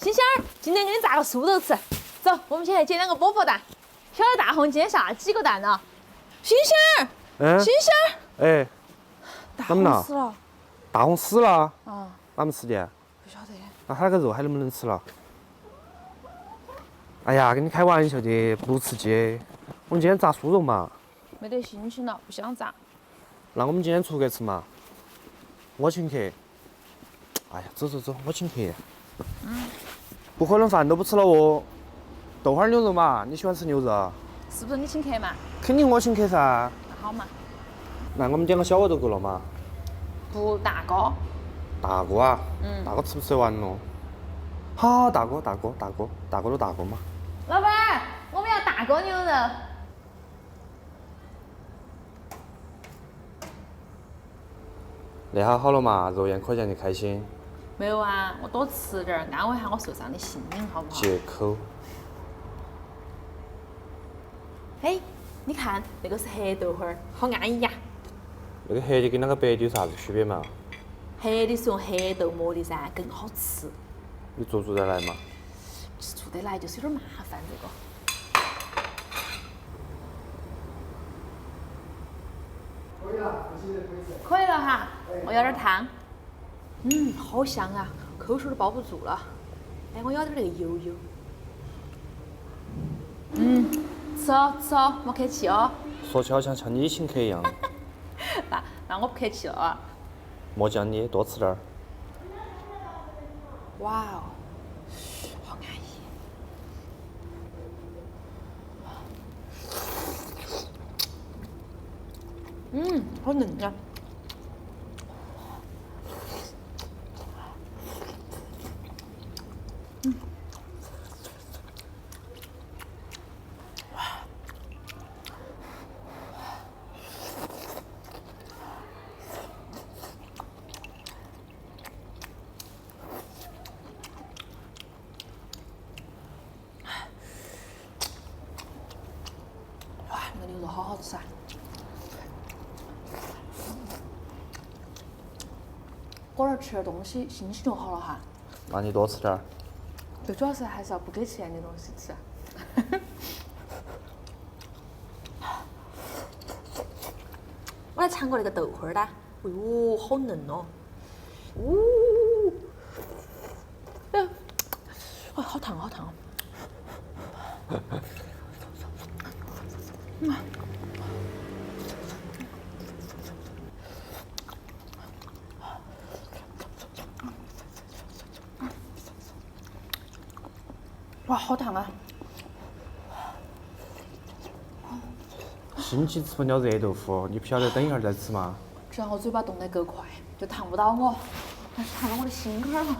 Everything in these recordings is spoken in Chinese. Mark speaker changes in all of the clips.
Speaker 1: 星星儿，今天给你炸个酥肉吃。走，我们先来煎2个波佛蛋。晓得大红今天下几个蛋呢？星星儿，星星儿，
Speaker 2: 哎，
Speaker 1: 大
Speaker 2: 怎么了
Speaker 1: 红死了。
Speaker 2: 大红死了，
Speaker 1: 啊，
Speaker 2: 哪么吃的？
Speaker 1: 不晓得。
Speaker 2: 那他那个肉还能不能吃了？哎呀，跟你开玩笑的，不吃鸡。我们今天炸酥肉嘛，
Speaker 1: 没得心情了，不想炸。
Speaker 2: 那我们今天出去吃嘛，我请客。哎呀，走走走，我请客。不可能饭都不吃了哦。豆花牛肉嘛，你喜欢吃牛肉？
Speaker 1: 是不是你请客嘛？
Speaker 2: 肯定我请客噻。
Speaker 1: 那好嘛。
Speaker 2: 那我们点个小鹅就够了嘛。
Speaker 1: 不，大哥。
Speaker 2: 大哥啊，大哥吃不吃得完咯？好，大哥都大哥嘛。
Speaker 1: 老板，我们要大哥牛肉。
Speaker 2: 那下好了嘛，肉眼可见的开心。
Speaker 1: 没有啊，我多吃点儿，安慰下我受伤的心灵，好不好？
Speaker 2: 借口。
Speaker 1: 嘿，你看那个是黑豆花儿，好安逸呀。
Speaker 2: 那个黑的跟那个白的有啥子区别嘛？
Speaker 1: 黑的是用黑豆磨的噻，更好吃。
Speaker 2: 你做得来嘛？
Speaker 1: 做得来就是有点麻烦这个。可以了哈，我要点汤。好香啊，口水都包不住了。哎，我要点那个油油。吃哦吃哦，莫客气哦。
Speaker 2: 说起好像你请客一样。
Speaker 1: 那我不客气了啊。
Speaker 2: 莫讲你，多吃点儿。
Speaker 1: 哇哦，好安逸。好嫩啊。哇，那个牛肉好好吃啊！果儿吃点东西，心情就好了哈。
Speaker 2: 那你多吃点儿。
Speaker 1: 最主要是还是要不给钱的东西吃。我来尝过那个豆花儿的，哎呦，好嫩哦！哎，好烫，好烫。哇，好烫啊！
Speaker 2: 心急吃不了热豆腐，你不晓得等一会儿再吃嘛？
Speaker 1: 只要我嘴巴动得够快，就烫不到我，但是烫到我的心坎儿了。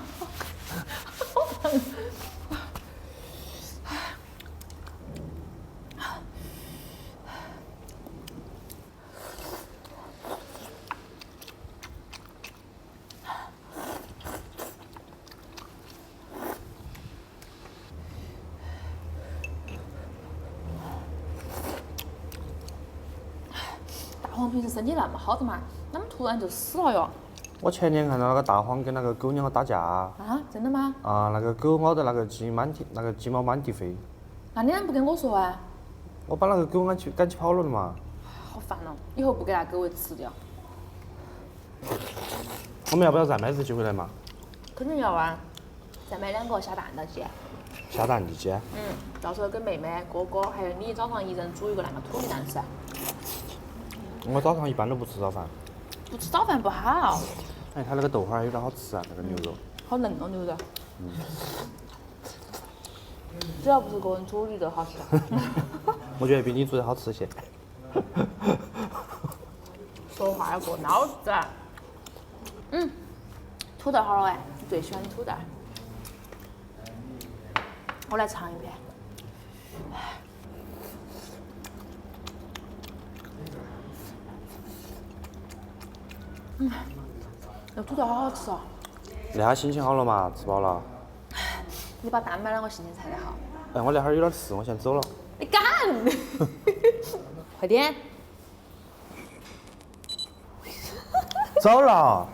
Speaker 1: 好烫！大黄平时身体那么好的嘛，怎么突然就死了哟？
Speaker 2: 我前年看到那个大黄跟那个狗两个打架。
Speaker 1: 啊，真的吗？
Speaker 2: 那个狗咬得那个鸡毛满地飞。
Speaker 1: 那你咋不跟我说啊？
Speaker 2: 我把那个狗赶起跑了的嘛。
Speaker 1: 好烦哦！以后不给那狗喂吃掉。
Speaker 2: 我们要不要再买只鸡回来嘛？
Speaker 1: 肯定要啊！再买2个下蛋的鸡。
Speaker 2: 下蛋的鸡。
Speaker 1: 到时候给妹妹、哥哥还有你早上一人煮一个那个土鸡蛋吃。
Speaker 2: 我早上一般都不吃早饭。
Speaker 1: 不吃早饭不好。
Speaker 2: 哎，它那个豆花有点好吃啊，那个牛肉。
Speaker 1: 好嫩哦，牛肉。只要不是个人煮的都好吃。
Speaker 2: 我觉得比你煮的好吃些。
Speaker 1: 说话要过脑子。土豆好了哎，你最喜欢的土豆。我来尝一遍。那土豆好好吃哦。
Speaker 2: 那下心情好了嘛？吃饱了。
Speaker 1: 你把蛋买2个心情才得好。
Speaker 2: 哎，我那会儿有点事，我先走了。
Speaker 1: 你干！快点。
Speaker 2: 走了。